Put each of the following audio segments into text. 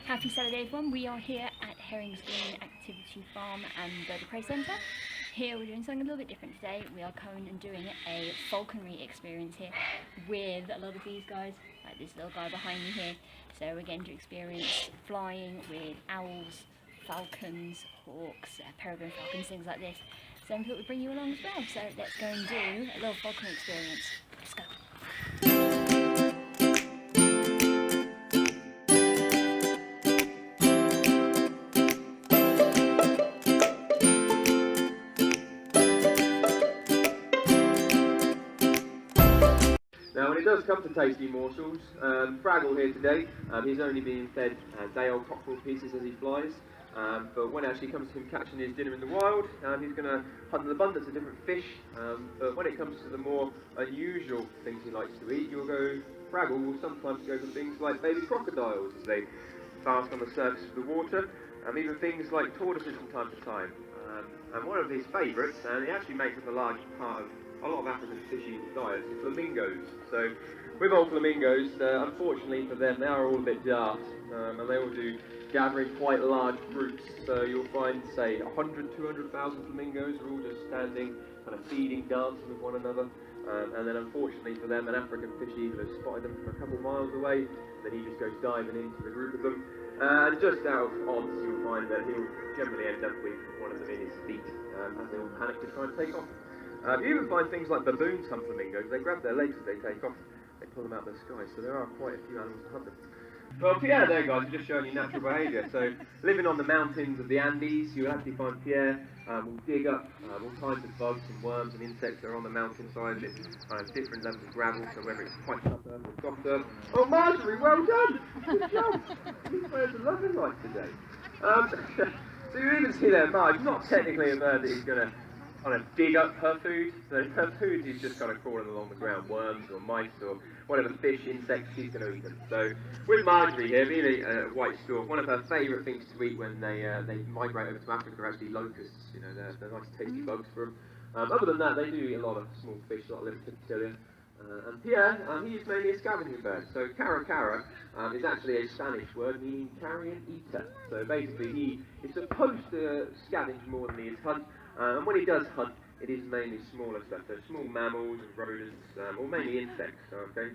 Happy Saturday everyone, we are here at Herrings Activity Farm and Bird Prey Centre. Here we're doing something a little bit different today. We are coming and doing a falconry experience here with a lot of these guys, like this little guy behind me here. So we're getting to experience flying with owls, falcons, hawks, peregrine falcons, things like this. So we thought we'd bring you along as well. So let's go and do a little falconry experience. Let's go. Now, when it does come to tasty morsels, Fraggle here today, he's only being fed day-old cockerel pieces as he flies, but when it actually comes to him catching his dinner in the wild, he's going to hunt an abundance of different fish, but when it comes to the more unusual things he likes to eat, Fraggle will sometimes go for things like baby crocodiles as they bask on the surface of the water, and even things like tortoises from time to time. And one of his favourites, and it actually makes up a large part of a lot of African fish eating diets, is flamingos. So with old flamingos, unfortunately for them, they are all a bit daft, and they all do gather in quite large groups. So you'll find, say, 100, 200,000 flamingos are all just standing, kind of feeding, dancing with one another. And then unfortunately for them, an African fish eater has spotted them from a couple of miles away, then he just goes diving into the group of them. And just out of odds, you'll find that he'll generally end up with one of them in his feet, as they all panic to try and take off. You even find things like baboons hunt flamingos. They grab their legs as they take off, they pull them out of the sky, so there are quite a few animals to hunt them. Well, Pierre there, guys, is just showing you natural behaviour. So, living on the mountains of the Andes, you'll actually find Pierre will dig up all kinds of bugs and worms and insects that are on the mountainsides in different levels of gravel, so whether it's quite tough earth or soft earth. Oh, Marjorie, well done! Good job! These birds are loving life today. So you even see there, Marge, not technically a bird that is going to kind of dig up her food. So her food is just kind of crawling along the ground, worms or mice or whatever fish, insects, she's going to eat them. So with Marjorie here, being a white stork, one of her favourite things to eat when they migrate over to Africa are actually locusts. You know, they're nice tasty bugs for them. Other than that, they do eat a lot of small fish, like little Pipilia. And Pierre, he is mainly a scavenging bird. So cara is actually a Spanish word meaning carrion eater. So basically he is supposed to scavenge more than he is hunt. And when he does hunt, it is mainly smaller stuff, so small mammals and rodents, or mainly insects, okay?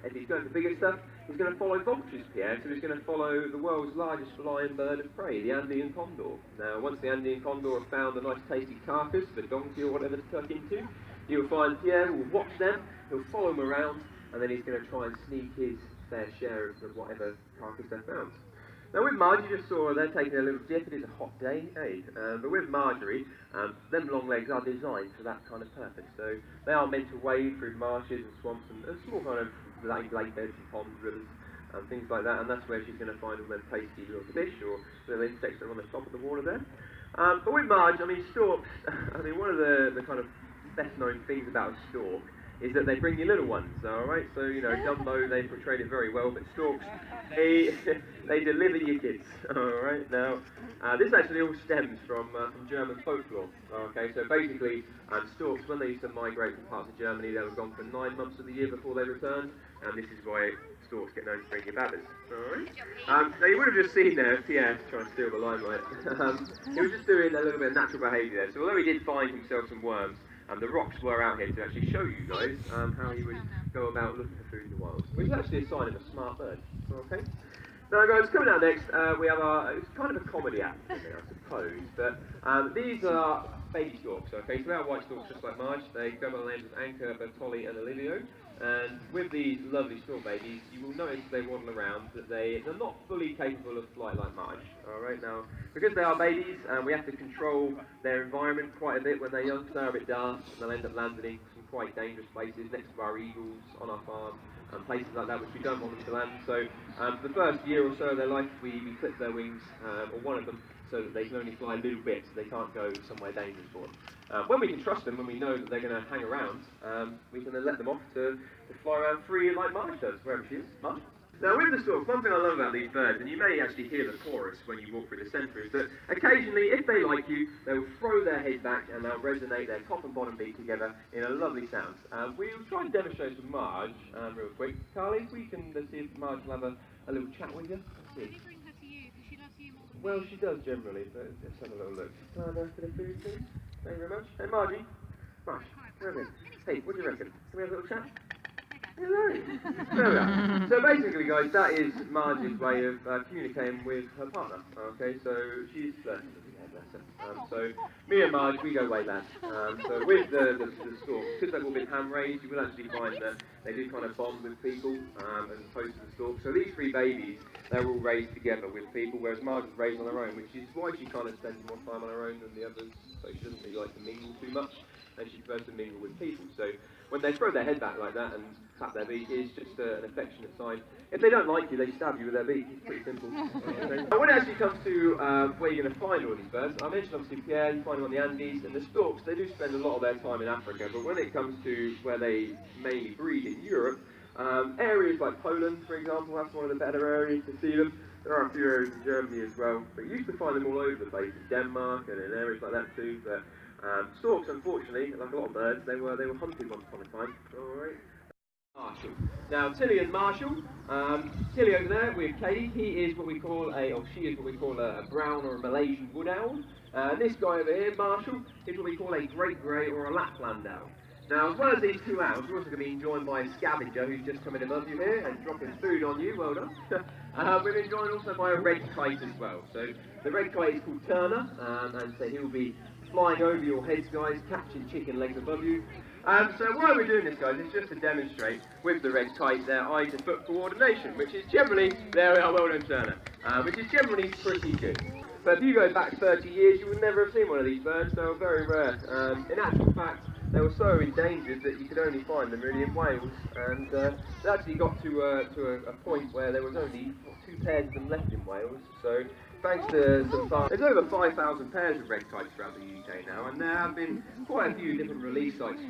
If he's going for bigger stuff, he's going to follow vultures, Pierre, so he's going to follow the world's largest flying bird of prey, the Andean condor. Now, once the Andean condor have found a nice tasty carcass of a donkey or whatever to tuck into, you'll find Pierre will watch them, he'll follow them around, and then he's going to try and sneak his fair share of whatever carcass they've found. Now with Marge, you just saw they're taking a little dip. It is a hot day, eh? But with Marjorie, them long legs are designed for that kind of purpose. So they are meant to wade through marshes and swamps and small kind of lake beds and ponds, rivers, and things like that. And that's where she's going to find all them tasty little fish or little insects that are on the top of the water there. But with Marge, I mean, storks, I mean, one of the kind of best known things about a stork is that they bring you little ones, alright? So, you know, Dumbo, they portrayed it very well, but storks, they deliver your kids, alright? Now, this actually all stems from German folklore, okay? So basically, storks, when they used to migrate from parts of Germany, they were gone for 9 months of the year before they returned, and this is why storks get known to bring you babies, alright? Now, you would have just seen there, Pierre trying to steal the limelight. He was just doing a little bit of natural behaviour there, so although he did find himself some worms, the rocks were out here to actually show you guys how he would go about looking for food in the wild, which is actually a sign of a smart bird. Okay. Now, guys, coming out next, we have it's kind of a comedy act, I suppose, but these are baby storks. Okay, so they are white storks just like Marge. They go by the names of Anchor, Bertolli, and Olivio. And with these lovely stork babies, you will notice they waddle around, that they're not fully capable of flight like Marge. Alright, now, because they are babies, we have to control their environment quite a bit when they're young, so they're a bit daft, and they'll end up landing in some quite dangerous places, next to our eagles, on our farm, and places like that which we don't want them to land. So, for the first year or so of their life, we clip their wings, or one of them, so that they can only fly a little bit, so they can't go somewhere dangerous for them. When we can trust them, when we know that they're going to hang around, we can then let them off to fly around free like Marge does, wherever she is. Marge? Now with the storks, one thing I love about these birds, and you may actually hear the chorus when you walk through the centre, is that occasionally, if they like you, they'll throw their head back and they'll resonate their top and bottom beat together in a lovely sound. We'll try and demonstrate with Marge real quick. Carly, if we can see if Marge will have a little chat with you. Let's see. Did you bring her to you? Because she loves you more than Well, me. she does generally, but let's have a little look. Time for the food, please. Thank you very much. Hey, Margie. Marge, where are you? Hey, what do you reckon? Can we have a little chat? Hello. There we are. So basically, guys, that is Margie's way of communicating with her partner. Okay, so she's bless her. So me and Marge, we go way back. So with the storks, because they've all been hand raised, you will actually find that they do kind of bond with people as opposed to the storks. So these three babies, they're all raised together with people, whereas Marge was raised on her own, which is why she kind of spends more time on her own than the others. So she doesn't really like to mingle too much, and she prefers to mingle with people. So when they throw their head back like that and tap their beak, it's just an affectionate sign. If they don't like you, they stab you with their beak. It's pretty simple. But when it actually comes to where you're going to find all these birds, I mentioned obviously Pierre, you find them on the Andes, and the storks, they do spend a lot of their time in Africa, but when it comes to where they mainly breed in Europe, areas like Poland, for example, that's one of the better areas to see them. There are a few areas in Germany as well, but you used to find them all over the place, in Denmark and in areas like that too. But storks, unfortunately, like a lot of birds, they were hunted once upon a time. All right. Marshall. Now, Tilly and Marshall. Tilly over there with Katie, he is what we call she is what we call a brown or a Malaysian wood owl. This guy over here, Marshall, is what we call a great grey or a Lapland owl. Now, as well as these two owls, we're also going to be joined by a scavenger who's just coming above you here and dropping food on you. Well done. We've been joined also by a red kite as well. So the red kite is called Turner, and so he'll be flying over your heads, guys, catching chicken legs above you. So why we're doing this, guys, is just to demonstrate with the red kite their eye to foot coordination, which is generally, there we are, well done Turner, which is generally pretty good. But if you go back 30 years, you would never have seen one of these birds. They were very rare. In actual fact, they were so endangered that you could only find them really in Wales, and they actually got to a point where there was only 2 pairs of them left in Wales. So thanks to some farmers, there's over 5,000 pairs of red kites throughout the UK now, and there have been quite a few different release sites.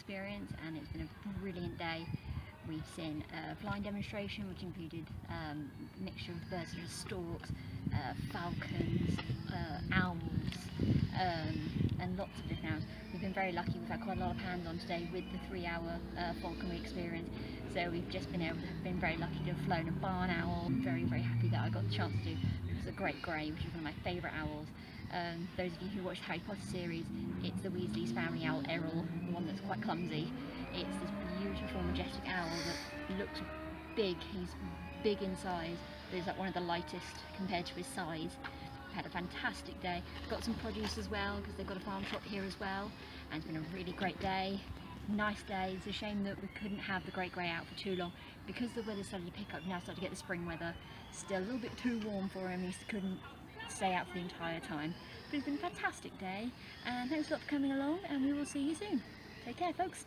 experience, and it's been a brilliant day. We've seen a flying demonstration which included a mixture of birds such as storks, falcons, owls, and lots of different owls. We've been very lucky, we've had quite a lot of hands-on today with the 3-hour falconry experience, so we've just been very lucky to have flown a barn owl. I'm very happy that I got the chance to do. It was a great grey, which is one of my favourite owls. Those of you who watched the Harry Potter series, it's the Weasley's family owl Errol, the one that's quite clumsy. It's this beautiful, majestic owl that looks big. He's big in size, but he's like one of the lightest compared to his size. Had a fantastic day. Got some produce as well because they've got a farm shop here as well, and it's been a really great day. Nice day. It's a shame that we couldn't have the great grey out for too long because the weather started to pick up. Now started to get the spring weather. Still a little bit too warm for him. He couldn't stay out for the entire time. But it's been a fantastic day, and thanks a lot for coming along, and we will see you soon. Take care, folks.